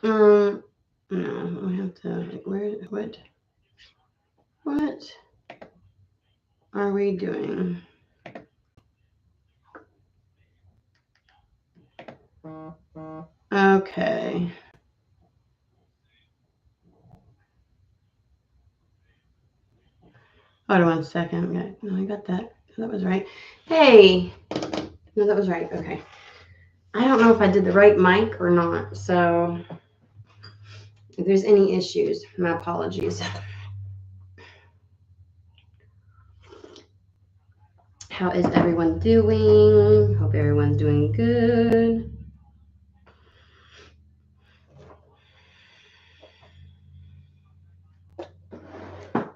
No, we have to, like, what are we doing? Okay. Hold on 1 second. No, I got that. That was right. Hey. No, that was right. Okay. I don't know if I did the right mic or not. So if there's any issues, my apologies. How is everyone doing? Hope everyone's doing good.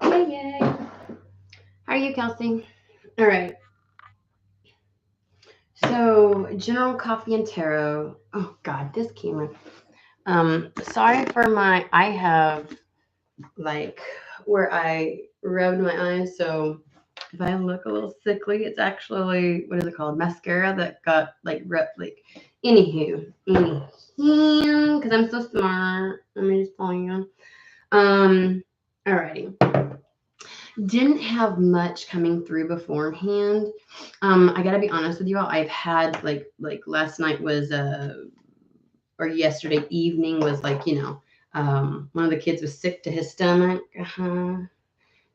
Yay. How are you, Kelsey? All right. So, general coffee and tarot. Oh God, this camera. Sorry for I have like where I rubbed my eyes, so if I look a little sickly, it's actually, what is it called? Mascara that got like anywho, because I'm so smart. Let me just tell you. Alrighty. Didn't have much coming through beforehand. I gotta be honest with you all. I've had like last night was or yesterday evening was like, one of the kids was sick to his stomach.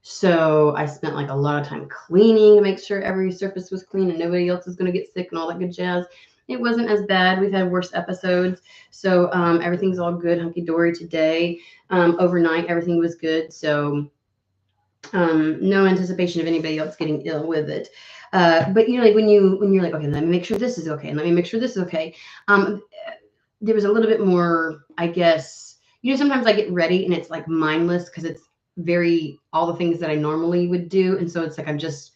So I spent like a lot of time cleaning to make sure every surface was clean and nobody else was going to get sick and all that good jazz. It wasn't as bad. We've had worse episodes. So everything's all good, hunky-dory today. Overnight, everything was good. So no anticipation of anybody else getting ill with it. But like when you're like, okay, let me make sure this is okay, and let me make sure this is okay. There was a little bit more, I guess. Sometimes I get ready and it's like mindless because it's all the things that I normally would do, and so it's like I'm just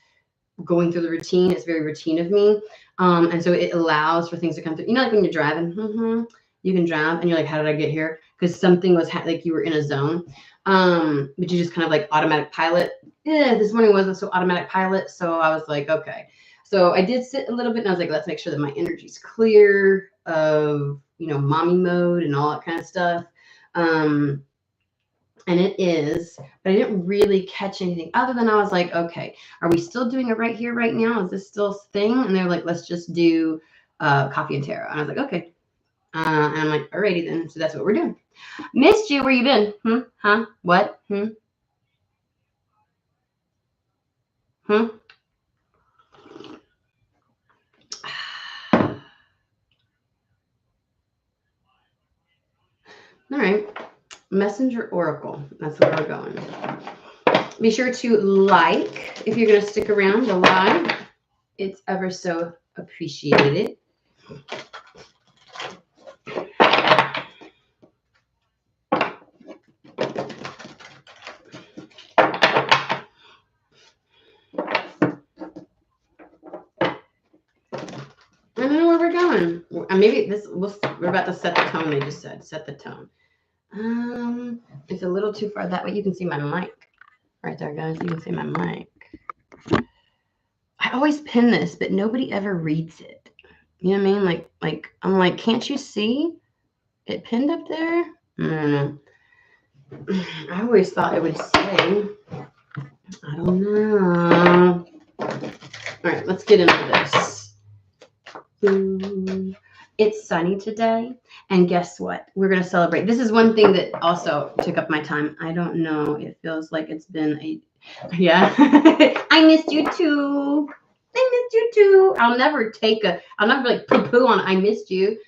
going through the routine. It's very routine of me, and so it allows for things to come through. Like when you're driving, you can drive and you're like, how did I get here? Because something was like you were in a zone. But you just kind of like automatic pilot. This morning wasn't so automatic pilot, so I was like, okay. So I did sit a little bit and I was like, let's make sure that my energy's clear of, mommy mode and all that kind of stuff. And it is, but I didn't really catch anything other than I was like, okay, are we still doing it right here, right now? Is this still a thing? And they're like, let's just do coffee and tarot. And I was like, okay. And I'm like, alrighty then. So that's what we're doing. Missed you. Where you been? Huh? What? All right. Messenger Oracle. That's where we're going. Be sure to like if you're going to stick around to live. It's ever so appreciated. I don't know where we're going. Maybe we're about to set the tone. They just said set the tone. It's a little too far that way. You can see my mic right there, guys. You can see my mic. I always pin this, but nobody ever reads it. You know what I mean? Like I'm like, can't you see it pinned up there? I always thought it would say. I don't know. All right, let's get into this. It's sunny today, and guess what? We're going to celebrate. This is one thing that also took up my time. I don't know. It feels like it's been yeah. I missed you too. I'll never like poo-poo on I missed you.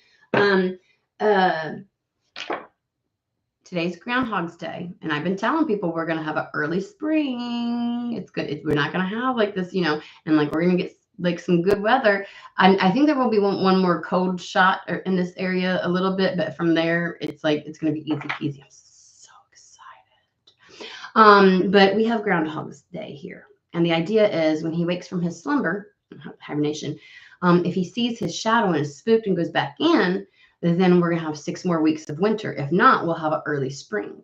Today's Groundhog's Day, and I've been telling people we're going to have an early spring. It's good. We're not going to have like this, and like we're going to get like some good weather. I think there will be one more cold shot in this area a little bit, but from there, it's like it's going to be easy peasy. I'm so excited. But we have Groundhog's Day here, and the idea is when he wakes from his slumber, hibernation, if he sees his shadow and is spooked and goes back in, then we're going to have 6 more weeks of winter. If not, we'll have an early spring.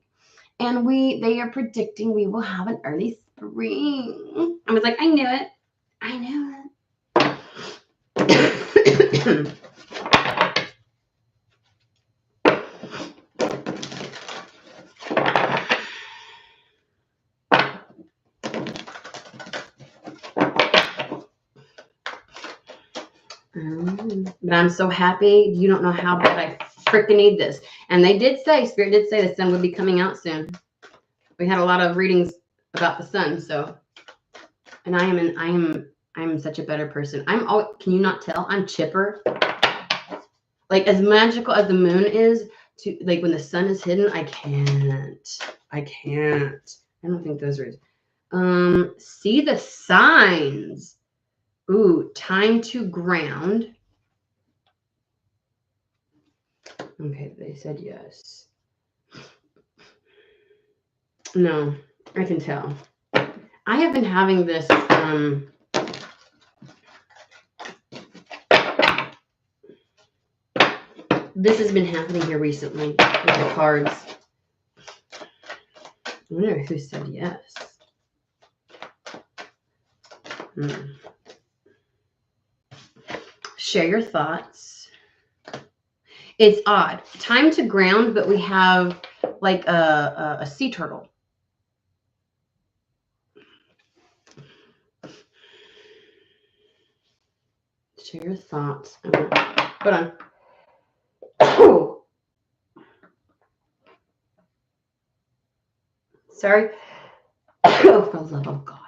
And they are predicting we will have an early spring. I was like, I knew it. But I'm so happy. You don't know how bad I freaking need this. And they did say, Spirit did say the sun would be coming out soon. We had a lot of readings about the sun, so. And I'm such a better person. Can you not tell? I'm chipper. Like, as magical as the moon is, to like when the sun is hidden, I can't. I don't think those are. See the signs. Ooh, time to ground. Okay, they said yes. No, I can tell. I have been having this this has been happening here recently with the cards. I wonder who said yes. Share your thoughts. It's odd. Time to ground, but we have like a sea turtle. Share your thoughts. Hold on. Oh. Sorry. Oh, for the love of God.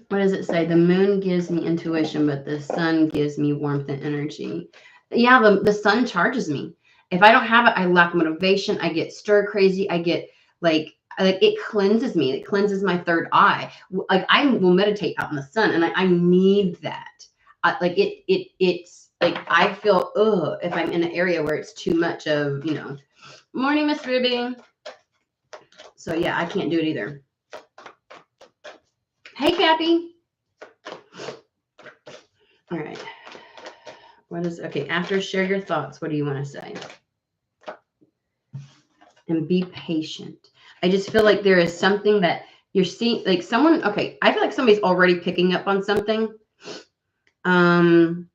What does it say? The moon gives me intuition, but the sun gives me warmth and energy. Yeah, the sun charges me. If I don't have it, I lack motivation. I get stir crazy. I get like it cleanses me. It cleanses my third eye. Like I will meditate out in the sun, and I need that. It's like I feel if I'm in an area where it's too much of morning, Miss Ruby. So yeah, I can't do it either. Hey, Cappy. All right. Okay, after share your thoughts, what do you want to say? And be patient. I just feel like there is something that you're seeing, like someone, okay, I feel like somebody's already picking up on something. And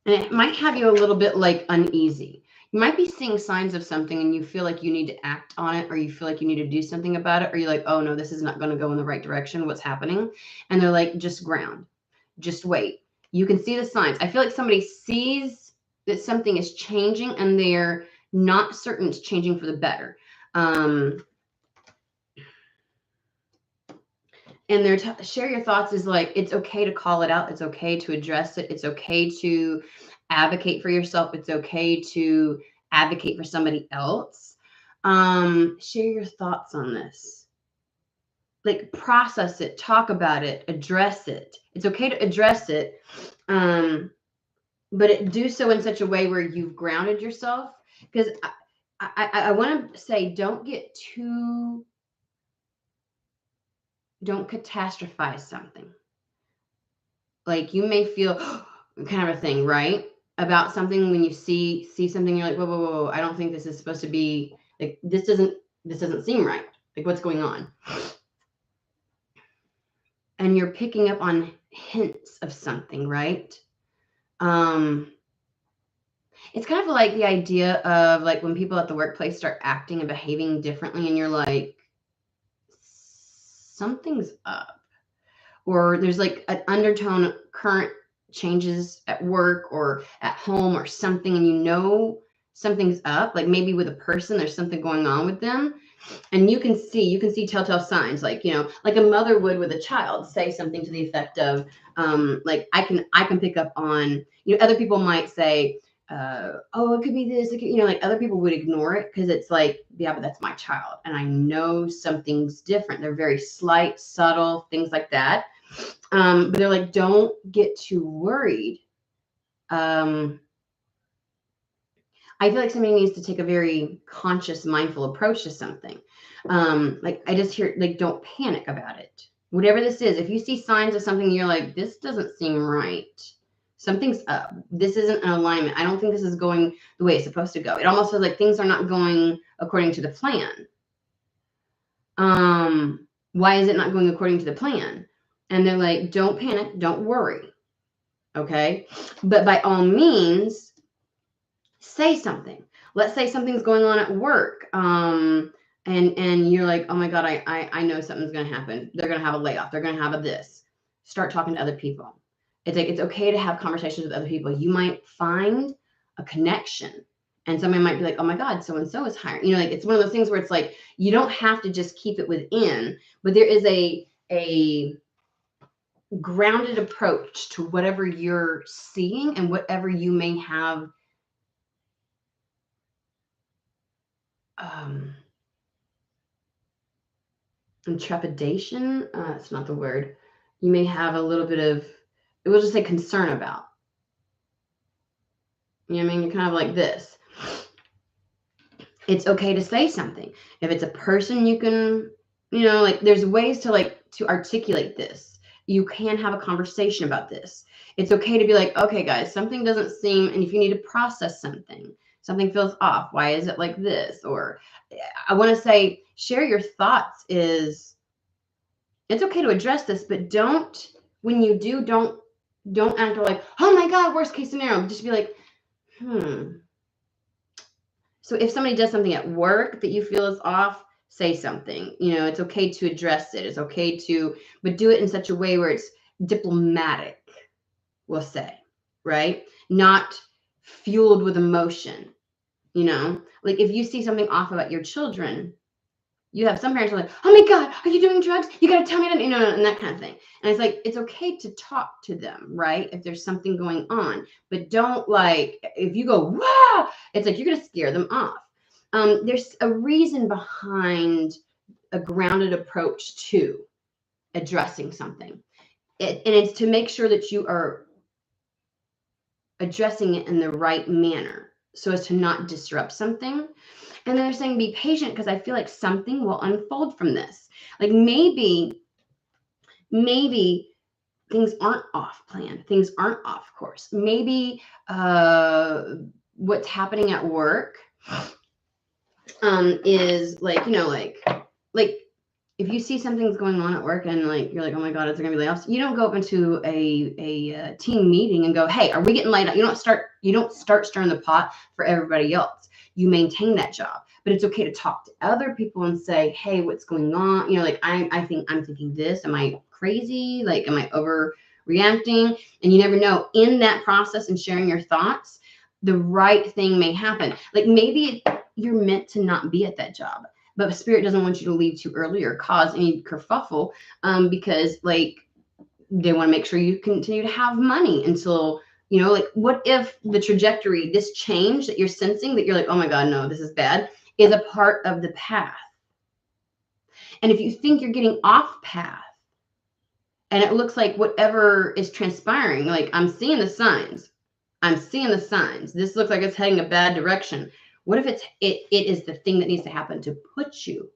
it might have you a little bit like uneasy. You might be seeing signs of something and you feel like you need to act on it, or you feel like you need to do something about it, or you're like, oh no, this is not going to go in the right direction. What's happening? And they're like, just ground, just wait. You can see the signs. I feel like somebody sees that something is changing and they're not certain it's changing for the better. And share your thoughts is like, it's okay to call it out. It's okay to address it. It's okay to advocate for yourself. It's okay to advocate for somebody else. Share your thoughts on this. Like process it, talk about it, address it. It's okay to address it. But do so in such a way where you've grounded yourself. Because I want to say, don't catastrophize something. Like you may feel kind of a thing, right? About something when you see something, you're like, whoa, I don't think this is supposed to be like, this doesn't seem right. Like what's going on? And you're picking up on hints of something, right? It's kind of like the idea of like when people at the workplace start acting and behaving differently and you're like, something's up. Or there's like an undertone, current changes at work or at home or something, and you know something's up. Like maybe with a person, there's something going on with them. And you can see telltale signs, like, like a mother would with a child, say something to the effect of, like, I can pick up on, other people might say, oh, it could be this, like other people would ignore it because it's like, yeah, but that's my child. And I know something's different. They're very slight, subtle, things like that. But they're like, don't get too worried. I feel like somebody needs to take a very conscious, mindful approach to something. Like I just hear, like, don't panic about it. Whatever this is, if you see signs of something, you're like, this doesn't seem right. Something's up. This isn't an alignment. I don't think this is going the way it's supposed to go. It almost feels like things are not going according to the plan. Why is it not going according to the plan? And they're like, don't panic, don't worry. Okay. But by all means, say something. Let's say something's going on at work. And you're like, oh my God, I know something's going to happen. They're going to have a layoff. They're going to have a this. Start talking to other people. It's like, it's okay to have conversations with other people. You might find a connection, and somebody might be like, oh my God, so-and-so is hiring. You know, like, it's one of those things where it's like, you don't have to just keep it within, but there is a grounded approach to whatever you're seeing and whatever you may have trepidation. It's not the word. You may have a little bit of, we'll just say concern about. You know what I mean? You're kind of like this. It's okay to say something. If it's a person, you can, you know, like, there's ways to articulate this. You can have a conversation about this. It's okay to be like, okay, guys, something doesn't seem, and if you need to process something feels off. Why is it like this? Or I want to say, share your thoughts. It's okay to address this, but when you do, don't act like, oh my God, worst case scenario. Just be like, So if somebody does something at work that you feel is off, say something. You know, it's okay to address it. It's okay but do it in such a way where it's diplomatic, we'll say, right? Not fueled with emotion. You know, like, if you see something off about your children, you have some parents who are like, oh my God, are you doing drugs? You got to tell me that, you know, and that kind of thing. And it's like, it's okay to talk to them, right? If there's something going on, but don't, like, if you go, wow, it's like, you're going to scare them off. There's a reason behind a grounded approach to addressing something. And it's to make sure that you are addressing it in the right manner so as to not disrupt something. And they're saying be patient, because I feel like something will unfold from this. Like, maybe things aren't off plan. Things aren't off course. Maybe what's happening at work is like, you know, like if you see something's going on at work and like you're like, oh my God, is there gonna be layoffs? You don't go up into a team meeting and go, hey, are we getting laid off? You don't start stirring the pot for everybody else. You maintain that job, but it's okay to talk to other people and say, hey, what's going on? You know, like, I'm thinking this. Am I crazy? Like, am I overreacting? And you never know, in that process and sharing your thoughts, the right thing may happen. Like, maybe you're meant to not be at that job, but Spirit doesn't want you to leave too early or cause any kerfuffle, because, like, they want to make sure you continue to have money until, you know, like, what if the trajectory, this change that you're sensing, that you're like, oh my God, no, this is bad, is a part of the path. And if you think you're getting off path and it looks like whatever is transpiring, like, I'm seeing the signs. This looks like it's heading a bad direction. What if it is the thing that needs to happen to put you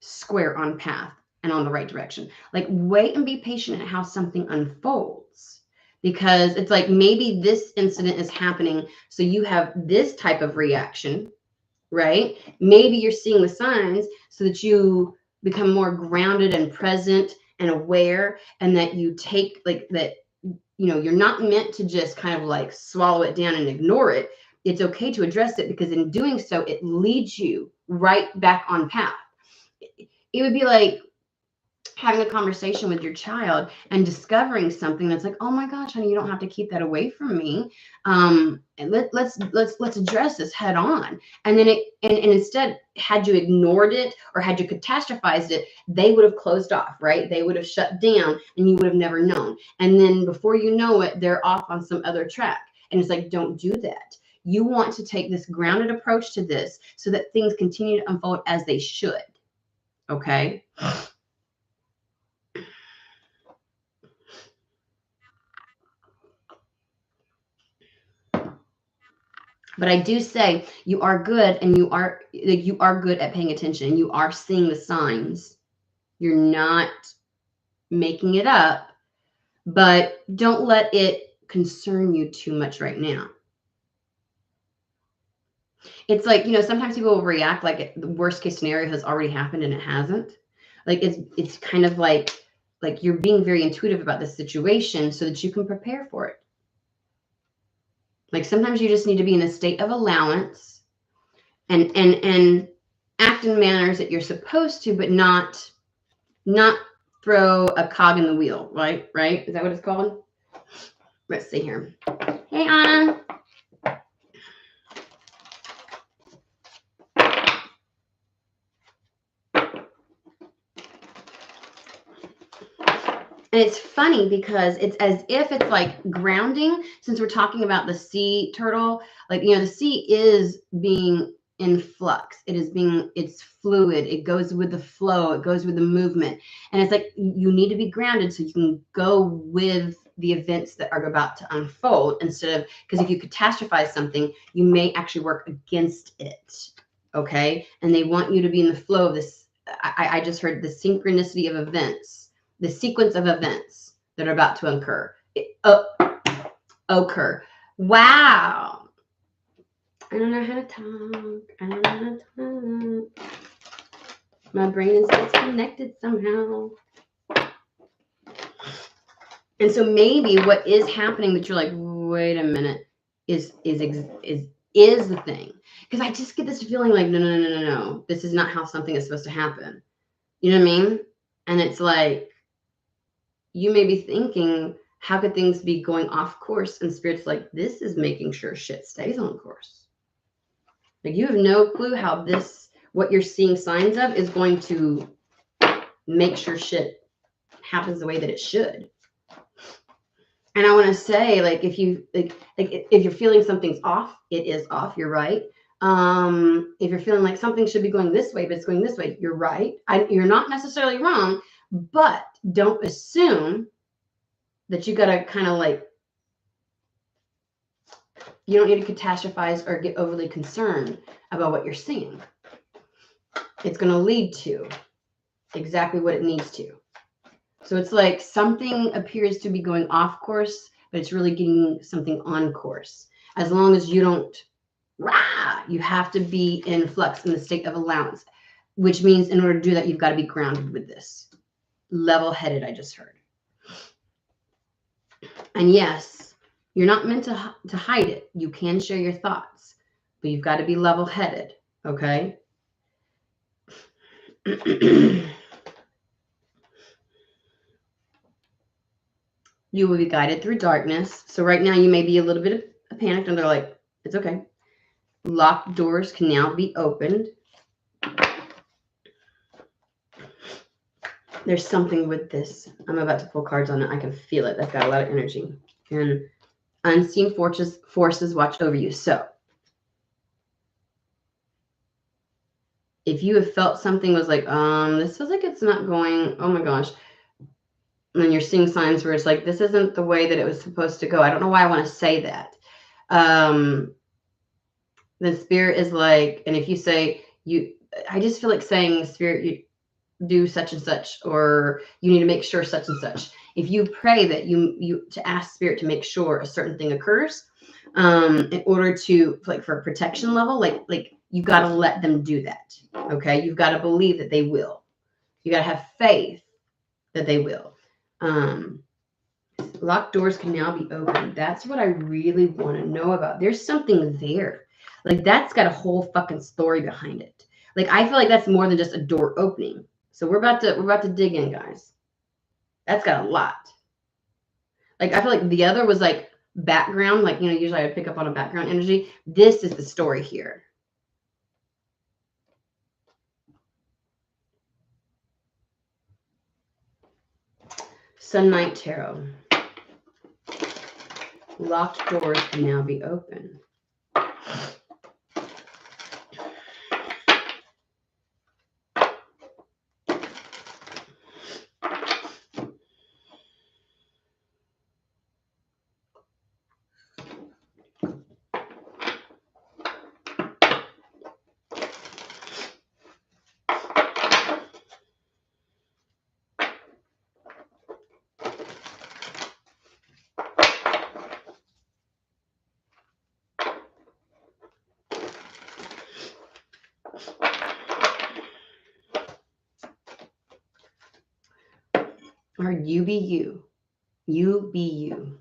square on path and on the right direction? Like, wait and be patient at how something unfolds, because it's like, maybe this incident is happening, so you have this type of reaction, right? Maybe you're seeing the signs so that you become more grounded and present and aware, and that you take, like, that, you know, you're not meant to just kind of like swallow it down and ignore it. It's okay to address it, because in doing so, it leads you right back on path. It would be like having a conversation with your child and discovering something that's like, oh my gosh, honey, you don't have to keep that away from me. And let's address this head on. And then and instead, had you ignored it or had you catastrophized it, they would have closed off, right? They would have shut down, and you would have never known. And then before you know it, they're off on some other track. And it's like, don't do that. You want to take this grounded approach to this so that things continue to unfold as they should. Okay. But I do say you are good, and you are good at paying attention. You are seeing the signs. You're not making it up, but don't let it concern you too much right now. It's like, you know, sometimes people will react like the worst case scenario has already happened and it hasn't. Like, it's kind of like you're being very intuitive about the situation so that you can prepare for it. Like, sometimes you just need to be in a state of allowance and act in manners that you're supposed to, but not throw a cog in the wheel, right? Right? Is that what it's called? Let's see here. Hey, Anna. And it's funny because it's as if it's like grounding, since we're talking about the sea turtle. Like, the sea is being in flux. It's fluid. It goes with the flow. It goes with the movement. And it's like you need to be grounded so you can go with the events that are about to unfold, instead of, because if you catastrophize something, you may actually work against it. Okay. And they want you to be in the flow of this. I just heard the synchronicity of events. The sequence of events that are about to occur. Wow. I don't know how to talk. My brain is disconnected somehow. And so maybe what is happening that you're like, wait a minute, is the thing. Because I just get this feeling like, no. This is not how something is supposed to happen. You know what I mean? And it's like, you may be thinking, how could things be going off course? And Spirit's like, this is making sure shit stays on course. Like, you have no clue how what you're seeing signs of is going to make sure shit happens the way that it should. And I want to say, like, if you're feeling something's off, it is off. You're right. If you're feeling like something should be going this way, but it's going this way, you're right. You're not necessarily wrong. But don't assume that you got to kind of like, you don't need to catastrophize or get overly concerned about what you're seeing. It's going to lead to exactly what it needs to. So it's like something appears to be going off course, but it's really getting something on course. As long as you don't, you have to be in flux, in the state of allowance, which means in order to do that, you've got to be grounded with this. Level-headed, I just heard. And yes, you're not meant to hide it. You can share your thoughts, but you've got to be level-headed, okay? You will be guided through darkness. So right now you may be a little bit panicked, and they're like, it's okay. Locked doors can now be opened. There's something with this. I'm about to pull cards on it. I can feel it. They've got a lot of energy. And unseen forces watch over you. So if you have felt something was like, this feels like it's not going, oh my gosh. And you're seeing signs where it's like, this isn't the way that it was supposed to go. I don't know why I want to say that. The Spirit is like, and if you say, I just feel like saying, Spirit, you do such and such, or you need to make sure such and such. If you pray that you to ask Spirit to make sure a certain thing occurs, in order to, like, for a protection level, like you got to let them do that. Okay, you've got to believe that they will. You got to have faith that they will. Locked doors can now be opened. That's what I really want to know about. There's something there. Like, that's got a whole fucking story behind it. Like, I feel like that's more than just a door opening. So we're about to dig in, guys. That's got a lot. Like, I feel like the other was like background. Like, usually I would pick up on a background energy. This is the story here. Sun Knight Tarot. Locked doors can now be opened. Or you be you. You be you.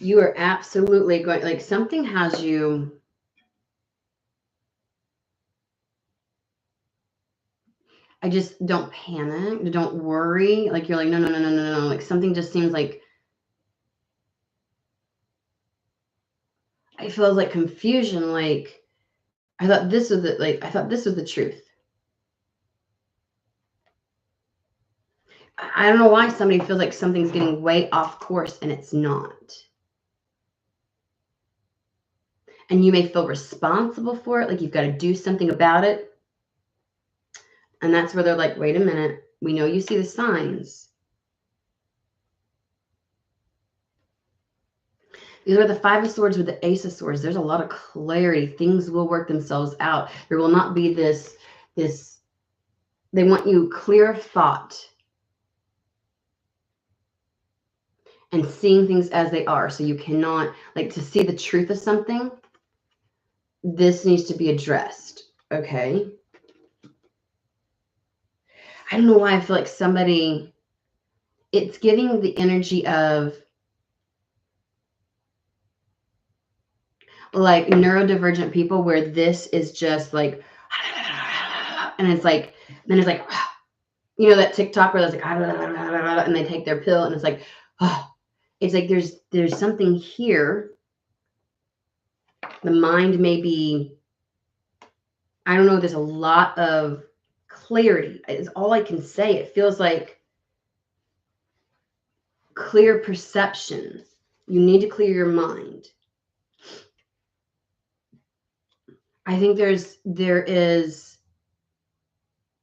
You are absolutely going, like something has you. I just don't panic. Don't worry. Like you're like, no, no, no, no, no, no. Like something just seems like I feel like confusion. Like I thought this was the I thought this was the truth. I don't know why somebody feels like something's getting way off course and it's not. And you may feel responsible for it, like you've got to do something about it. And that's where they're like, wait a minute, we know you see the signs. These are the Five of Swords with the Ace of Swords. There's a lot of clarity. Things will work themselves out. There will not be this, they want you clear of thought and seeing things as they are. So you cannot, like, to see the truth of something, this needs to be addressed, okay? I don't know why I feel like somebody, it's giving the energy of like neurodivergent people where this is just like, and it's like, then it's like, you know, that TikTok where it's like, and they take their pill and it's like, oh, it's like there's something here. The mind may be, I don't know, there's a lot of clarity. It's all I can say. It feels like clear perceptions. You need to clear your mind. I think there is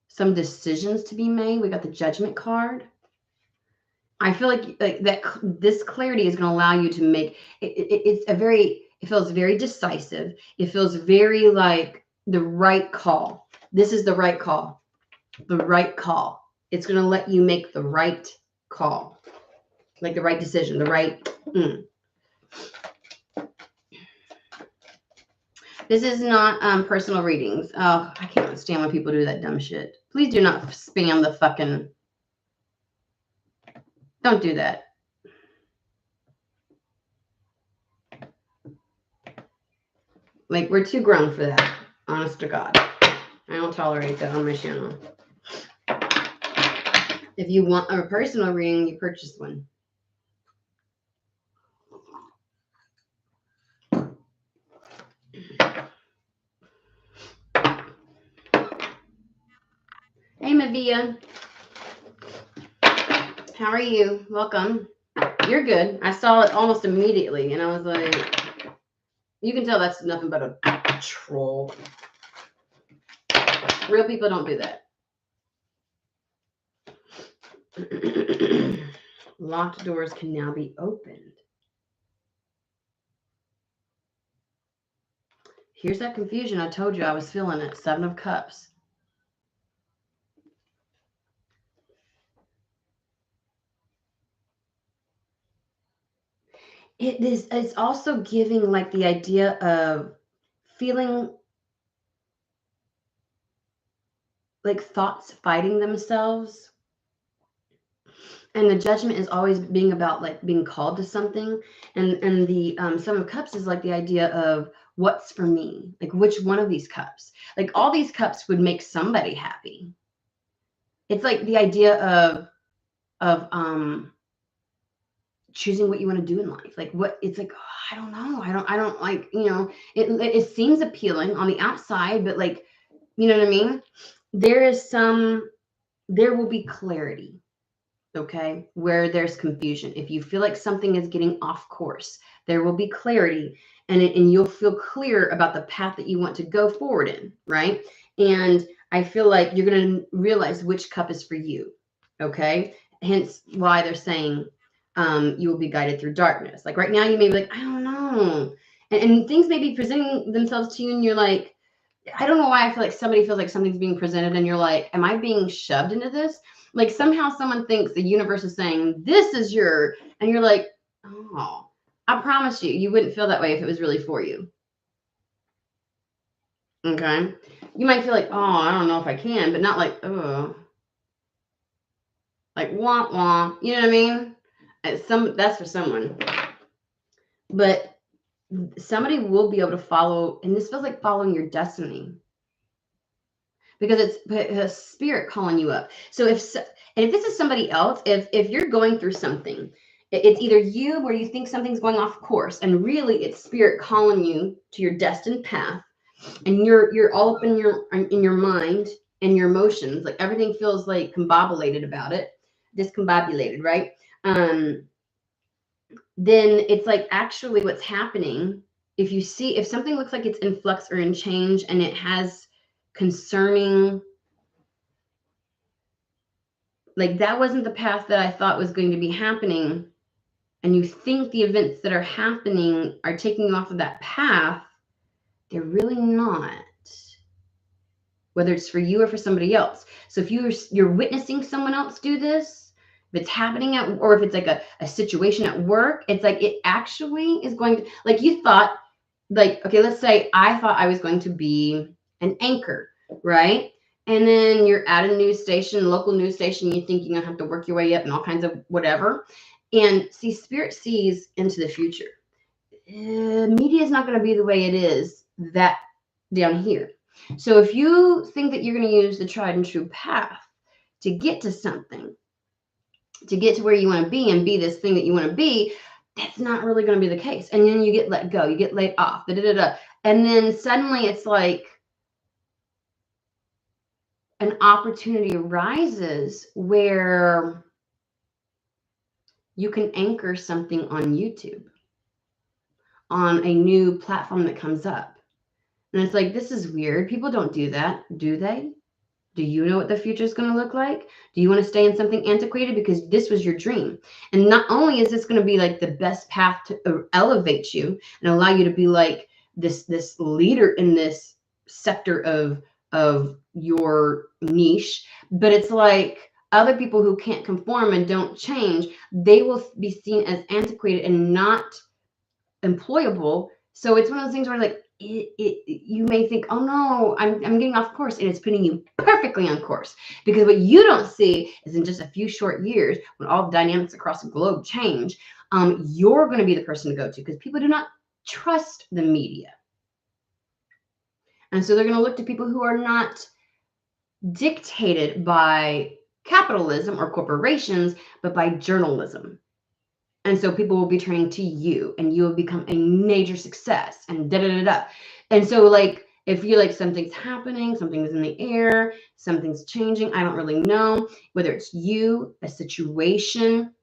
some decisions to be made. We got the Judgment card. I feel like that this clarity is going to allow you to make it feels very decisive. It feels very like the right call. This is the right call. The right call. It's going to let you make the right call. Like the right decision, the right. This is not personal readings. Oh, I can't stand when people do that dumb shit. Please do not spam the fucking. Don't do that. Like, we're too grown for that. Honest to God. I don't tolerate that on my channel. If you want a personal reading, you purchase one. Hey, Mavia. How are you? Welcome. You're good. I saw it almost immediately, and I was like, you can tell that's nothing but a troll. Real people don't do that. Locked doors can now be opened. Here's that confusion. I told you I was feeling it. 7 of Cups. It's also giving like the idea of feeling like thoughts fighting themselves. And the Judgment is always being about like being called to something. And the 7 of Cups is like the idea of what's for me, like which one of these cups, like all these cups would make somebody happy. It's like the idea of choosing what you want to do in life. Like what it's like, oh, I don't know. I don't like, you know, it seems appealing on the outside, but like, you know what I mean? There will be clarity, okay, where there's confusion. If you feel like something is getting off course, there will be clarity and you'll feel clear about the path that you want to go forward in, right? And I feel like you're going to realize which cup is for you, okay? Hence why they're saying you will be guided through darkness. Like right now, you may be like, I don't know. And things may be presenting themselves to you and you're like, I don't know why I feel like somebody feels like something's being presented and you're like, am I being shoved into this? Like somehow someone thinks the universe is saying, this is your, and you're like, oh, I promise you wouldn't feel that way if it was really for you. Okay. You might feel like, oh, I don't know if I can, but not like, oh, like wah wah. You know what I mean? That's for someone. But somebody will be able to follow, and this feels like following your destiny, because it's a spirit calling you up. So and if this is somebody else, if you're going through something, it's either you where you think something's going off course, and really it's spirit calling you to your destined path, and you're all up in your mind and your emotions, like everything feels like combobulated about it, discombobulated, right? Then it's like actually what's happening, if something looks like it's in flux or in change, and it has concerning, like that wasn't the path that I thought was going to be happening, and you think the events that are happening are taking you off of that path, they're really not, whether it's for you or for somebody else. So if you're witnessing someone else do this, if it's happening or if it's like a situation at work, it's like it actually is going to, like you thought, like, okay, let's say I thought I was going to be an anchor, right? And then you're at a news station, local news station, you think you're gonna have to work your way up and all kinds of whatever. And see, spirit sees into the future. Media is not going to be the way it is that down here. So if you think that you're going to use the tried and true path to get to something, to get to where you want to be and be this thing that you want to be, that's not really going to be the case. And then you get let go, you get laid off, and then suddenly it's like an opportunity arises where you can anchor something on YouTube, on a new platform that comes up. And it's like, this is weird. People don't do that, do they? Do you know what the future is going to look like? Do you want to stay in something antiquated because this was your dream? And not only is this going to be like the best path to elevate you and allow you to be like this leader in this sector of your niche, but it's like other people who can't conform and don't change, they will be seen as antiquated and not employable. So it's one of those things where like you may think, oh no, I'm getting off course, and it's putting you perfectly on course, because what you don't see is in just a few short years, when all the dynamics across the globe change, you're going to be the person to go to, because people do not trust the media, and so they're going to look to people who are not dictated by capitalism or corporations, but by journalism. And so people will be turning to you, and you will become a major success, and da-da-da-da. And so like, if you like something's happening, something's in the air, something's changing, I don't really know, whether it's you, a situation,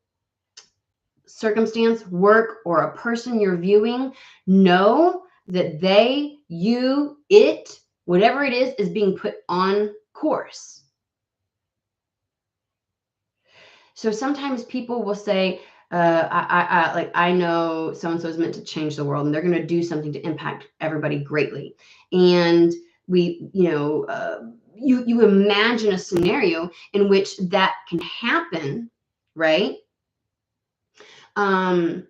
circumstance, work, or a person you're viewing, know that they, you, it, whatever it is being put on course. So sometimes people will say, I know so-and-so is meant to change the world, and they're going to do something to impact everybody greatly. And we, you imagine a scenario in which that can happen, right? With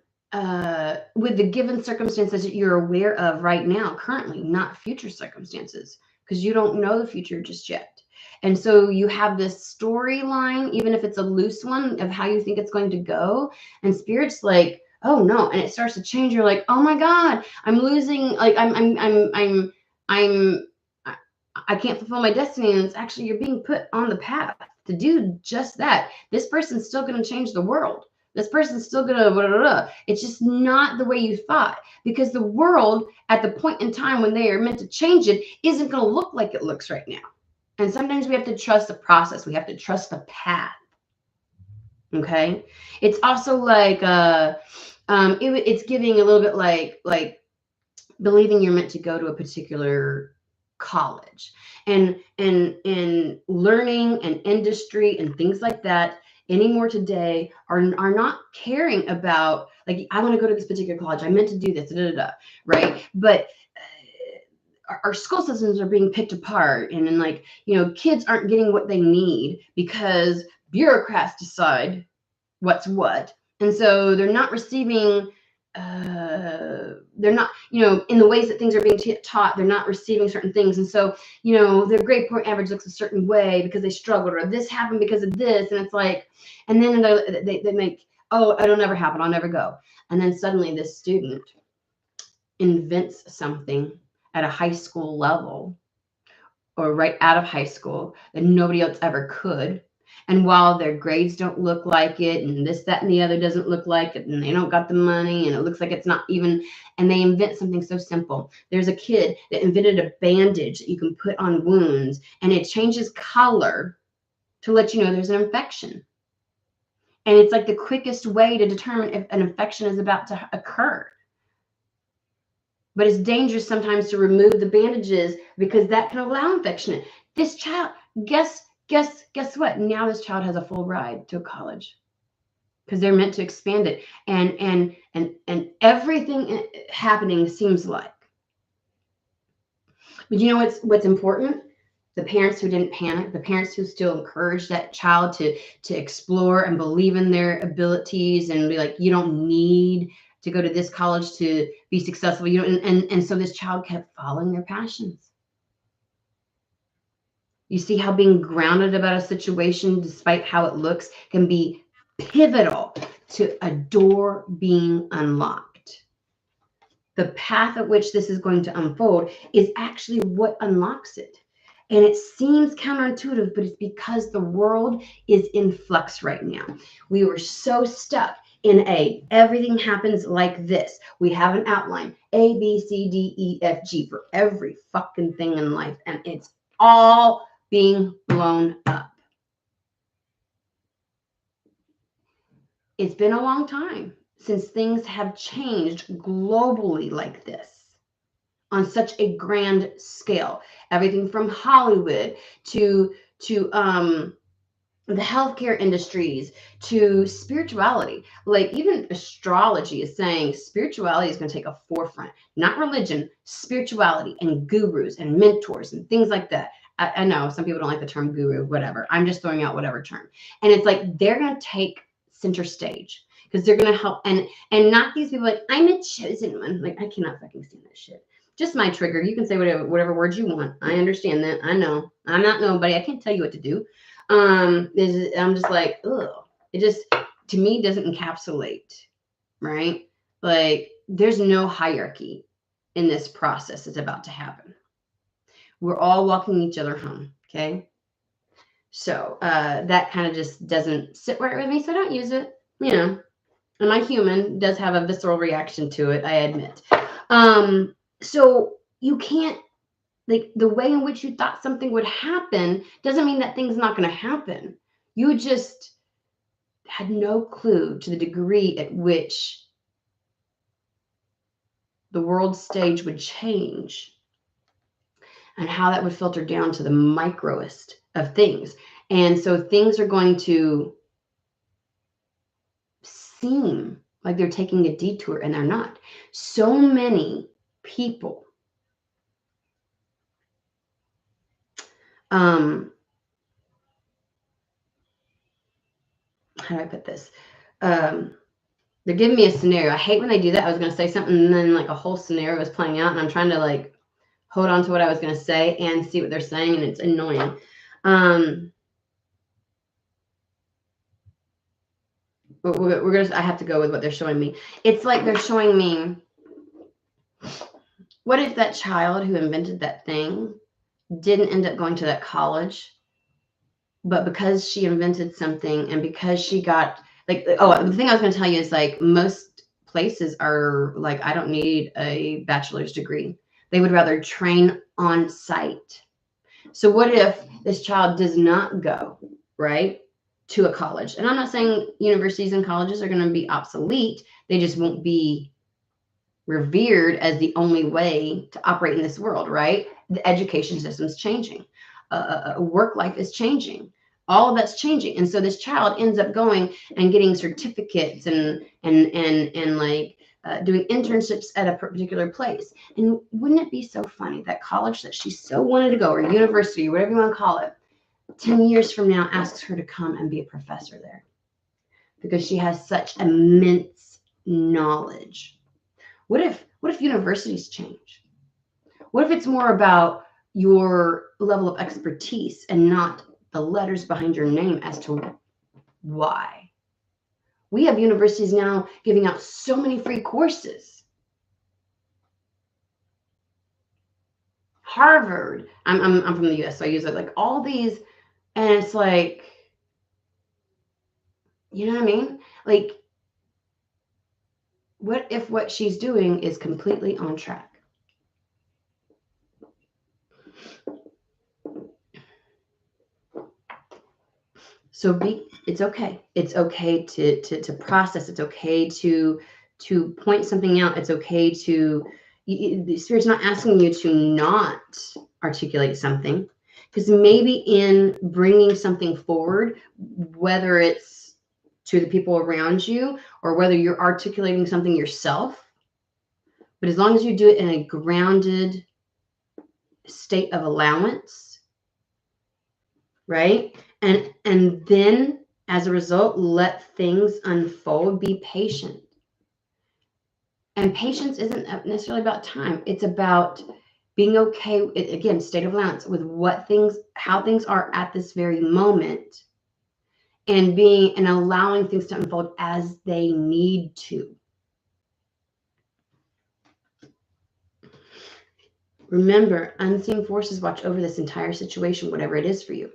the given circumstances that you're aware of right now, currently, not future circumstances, because you don't know the future just yet. And so you have this storyline, even if it's a loose one, of how you think it's going to go. And spirit's like, oh no. And it starts to change. You're like, oh my God, I'm losing, like I can't fulfill my destiny. And it's actually, you're being put on the path to do just that. This person's still going to change the world. This person's still going to, blah, blah, blah. It's just not the way you thought, because the world at the point in time when they are meant to change it isn't going to look like it looks right now. And sometimes we have to trust the process. We have to trust the path. Okay. It's also like, it's giving a little bit like believing you're meant to go to a particular college, and learning and industry and things like that anymore today are not caring about, like, I want to go to this particular college, I meant to do this, right? But our school systems are being picked apart, and then, like, kids aren't getting what they need because bureaucrats decide what's what, and so they're not receiving, they're not, in the ways that things are being taught, they're not receiving certain things. And so, their grade point average looks a certain way because they struggled, or this happened because of this. And it's like, and then they make, oh, it'll never happen, I'll never go. And then suddenly this student invents something at a high school level or right out of high school that nobody else ever could. And while their grades don't look like it, and this, that, and the other doesn't look like it, and they don't got the money, and it looks like it's not even, and they invent something so simple. There's a kid that invented a bandage that you can put on wounds, and it changes color to let you know there's an infection. And it's like the quickest way to determine if an infection is about to occur. But it's dangerous sometimes to remove the bandages because that can allow infection. This child, guess what? Now this child has a full ride to college because they're meant to expand it. And everything happening seems like. But you know what's important? The parents who didn't panic, the parents who still encouraged that child to explore and believe in their abilities and be like, you don't need to go to this college to be successful. You know, and so this child kept following their passions. You see how being grounded about a situation, despite how it looks, can be pivotal to a door being unlocked. The path at which this is going to unfold is actually what unlocks it. And it seems counterintuitive, but it's because the world is in flux right now. We were so stuck in everything happens like this. We have an outline, A, B, C, D, E, F, G for every fucking thing in life. And it's all being blown up. It's been a long time since things have changed globally like this on such a grand scale. Everything from Hollywood to the healthcare industries to spirituality. Like even astrology is saying spirituality is going to take a forefront, not religion, spirituality and gurus and mentors and things like that. I know some people don't like the term guru, whatever. I'm just throwing out whatever term. And it's like they're going to take center stage because they're going to help. And not these people like, I'm a chosen one. Like, I cannot fucking stand that shit. Just my trigger. You can say whatever words you want. I understand that. I know. I'm not nobody. I can't tell you what to do. I'm just like, ugh. It just, to me, doesn't encapsulate, right? Like, there's no hierarchy in this process that's about to happen. We're all walking each other home, okay? So that kind of just doesn't sit right with me, so I don't use it, you know. And my human does have a visceral reaction to it, I admit. So you can't, like, the way in which you thought something would happen doesn't mean that thing's not going to happen. You just had no clue to the degree at which the world stage would change and how that would filter down to the microest of things. And so things are going to seem like they're taking a detour, and they're not. So many people how do I put this? They're giving me a scenario. I hate when they do that. I was going to say something and then like a whole scenario was playing out and I'm trying to like hold on to what I was going to say and see what they're saying, and it's annoying. I have to go with what they're showing me. It's like they're showing me, what if that child who invented that thing didn't end up going to that college, but because she invented something and because she got like, oh, the thing I was going to tell you is like most places are like, I don't need a bachelor's degree. They would rather train on site. So what if this child does not go, right, to a college? And I'm not saying universities and colleges are going to be obsolete. They just won't be revered as the only way to operate in this world, right? The education system's changing. Work life is changing. All of that's changing. And so this child ends up going and getting certificates and like doing internships at a particular place. And wouldn't it be so funny that college that she so wanted to go, or university, or whatever you want to call it, 10 years from now asks her to come and be a professor there because she has such immense knowledge. What if universities change? What if it's more about your level of expertise and not the letters behind your name as to why? We have universities now giving out so many free courses. Harvard, I'm from the US, so I use it, like all these, and it's like, you know what I mean? Like, what if what she's doing is completely on track? So it's okay. It's okay to process. It's okay to point something out. It's okay to, the Spirit's not asking you to not articulate something, because maybe in bringing something forward, whether it's to the people around you or whether you're articulating something yourself, but as long as you do it in a grounded state of allowance, right? And then as a result, let things unfold. Be patient. And patience isn't necessarily about time. It's about being okay, again, state of allowance, with how things are at this very moment, and allowing things to unfold as they need to. Remember, unseen forces watch over this entire situation, whatever it is for you.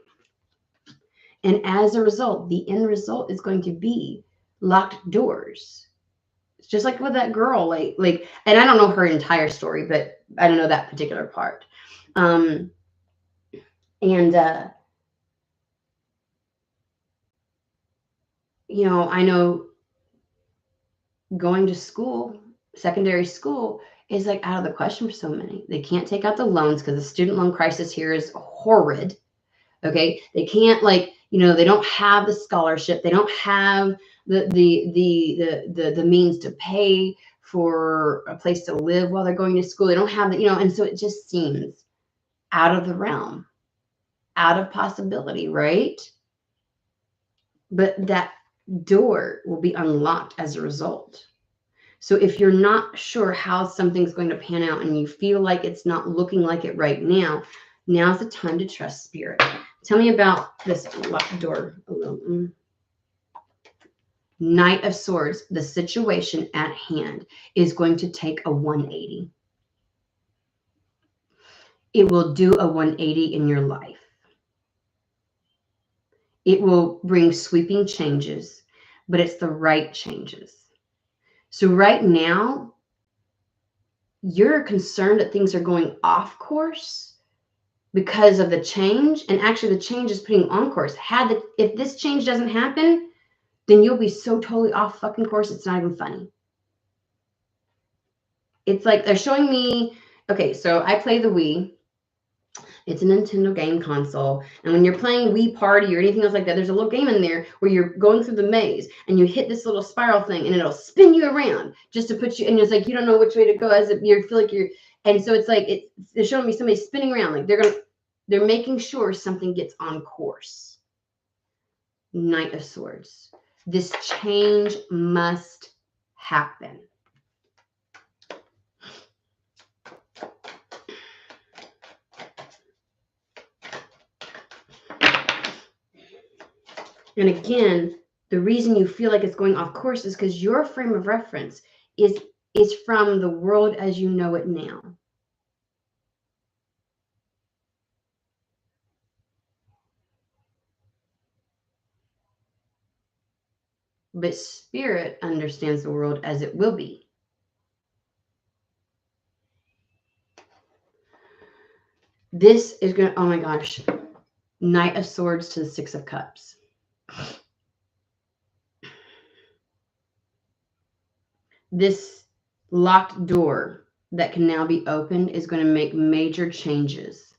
And as a result, the end result is going to be locked doors. It's just like with that girl, like, and I don't know her entire story, but I don't know that particular part. You know, I know going to school, secondary school, is like out of the question for so many. They can't take out the loans because the student loan crisis here is horrid. Okay, they can't, like, you know, they don't have the scholarship. They don't have the means to pay for a place to live while they're going to school. They don't have the, you know, and so it just seems out of the realm, out of possibility, right? But that door will be unlocked as a result. So if you're not sure how something's going to pan out and you feel like it's not looking like it right now, now's the time to trust Spirit. Tell me about this locked door. Knight of Swords. The situation at hand is going to take a 180. It will do a 180 in your life. It will bring sweeping changes, but it's the right changes. So right now, you're concerned that things are going off course because of the change, and actually the change is putting you on course. If this change doesn't happen, then you'll be so totally off fucking course, it's not even funny. It's like they're showing me, okay, so I play the Wii. It's a Nintendo game console, and when you're playing Wii Party or anything else like that, there's a little game in there where you're going through the maze and you hit this little spiral thing and it'll spin you around just to put you, and it's like you don't know which way to go, as if you feel like you're, and so it's like they're showing me somebody spinning around, like they're making sure something gets on course. Knight of Swords. This change must happen. And again, the reason you feel like it's going off course is because your frame of reference is from the world as you know it now. But Spirit understands the world as it will be. This is going to, oh my gosh, Knight of Swords to the Six of Cups. This locked door that can now be opened is going to make major changes.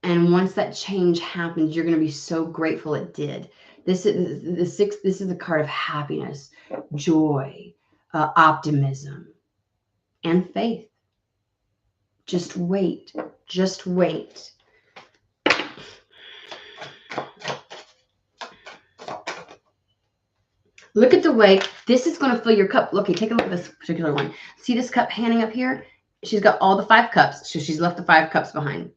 And once that change happens, you're going to be so grateful it did. This is the card of happiness, joy, optimism, and faith. Just wait. Just wait. Look at the way this is going to fill your cup. Okay, take a look at this particular one. See this cup handing up here? She's got all the 5 cups, so she's left the 5 cups behind.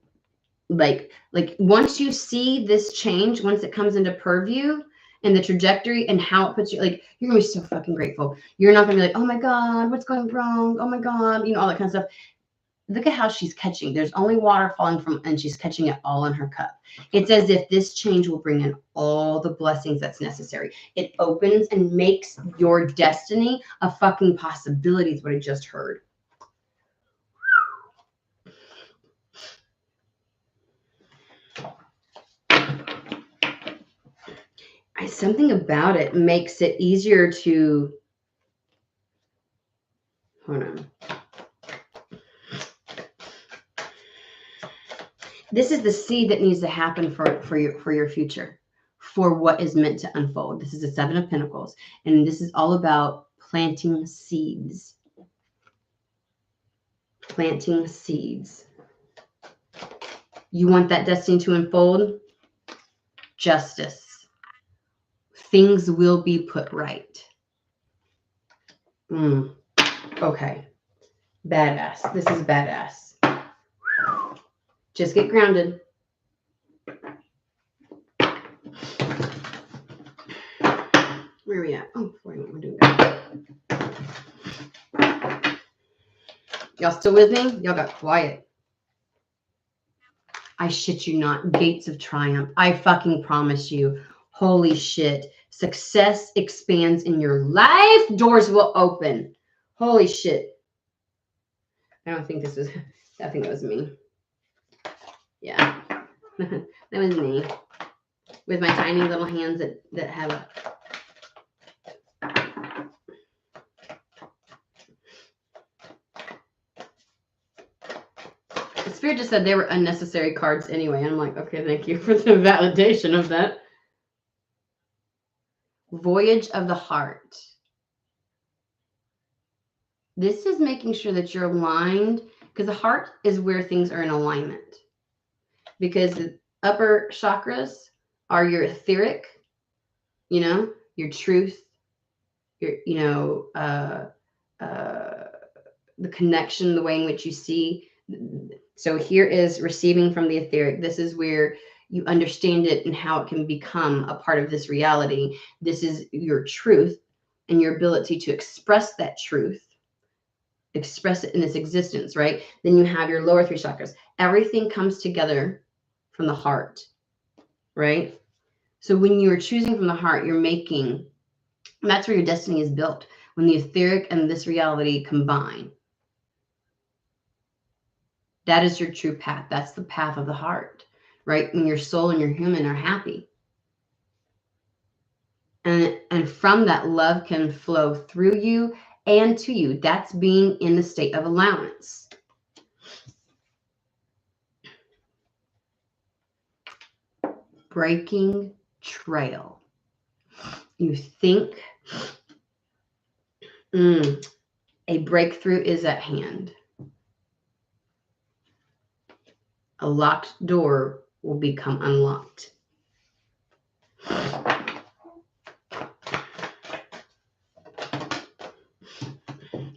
Like once you see this change, once it comes into purview and the trajectory and how it puts you, like, you're gonna be so fucking grateful. You're not gonna be like, oh my God, what's going wrong? Oh my God, you know, all that kind of stuff. Look at how she's catching. There's only water falling from, and she's catching it all in her cup. It's as if this change will bring in all the blessings that's necessary. It opens and makes your destiny a fucking possibility, is what I just heard. Something about it makes it easier to, hold on. This is the seed that needs to happen for your future, for what is meant to unfold. This is the Seven of Pentacles, and this is all about planting seeds. Planting seeds. You want that destiny to unfold? Justice. Things will be put right. Okay. Badass. This is badass. Just get grounded. Where are we at? Oh, we're doing that. Y'all still with me? Y'all got quiet. I shit you not. Gates of triumph. I fucking promise you. Holy shit. Success expands in your life. Doors will open. Holy shit. I don't think this was, I think that was me. Yeah. That was me. With my tiny little hands that have a, Spirit just said they were unnecessary cards anyway. I'm like, okay, thank you for the validation of that. Voyage of the heart. This is making sure that you're aligned, because the heart is where things are in alignment. Because the upper chakras are your etheric, you know, your truth, your, you know, the connection, the way in which you see. So here is receiving from the etheric. This is where you understand it and how it can become a part of this reality. This is your truth and your ability to express that truth, express it in its existence, right? Then you have your lower three chakras. Everything comes together from the heart, right? So when you are choosing from the heart, you're making, that's where your destiny is built. When the etheric and this reality combine. That is your true path. That's the path of the heart, right? When your soul and your human are happy. And from that, love can flow through you and to you. That's being in the state of allowance. Breaking trail. You think a breakthrough is at hand. A locked door will become unlocked.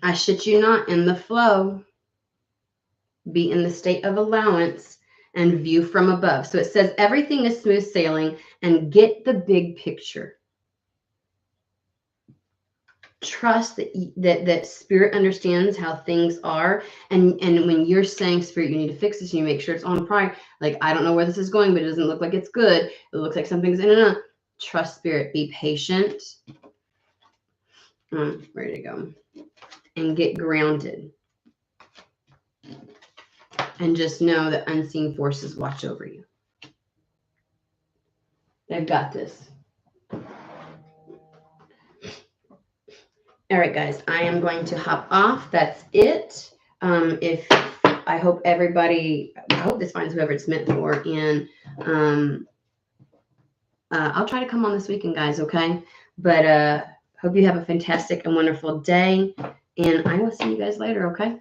I shit you not, in the flow. Be in the state of allowance and view from above. So it says everything is smooth sailing, and get the big picture. Trust that Spirit understands how things are. And when you're saying, Spirit, you need to fix this, you make sure it's on prior. Like, I don't know where this is going, but it doesn't look like it's good. It looks like something's in and out. Trust Spirit. Be patient. Ready to go. And get grounded. And just know that unseen forces watch over you. They've got this. All right, guys, I am going to hop off. That's it. I hope this finds whoever it's meant for. And I'll try to come on this weekend, guys, okay? But hope you have a fantastic and wonderful day. And I will see you guys later, okay?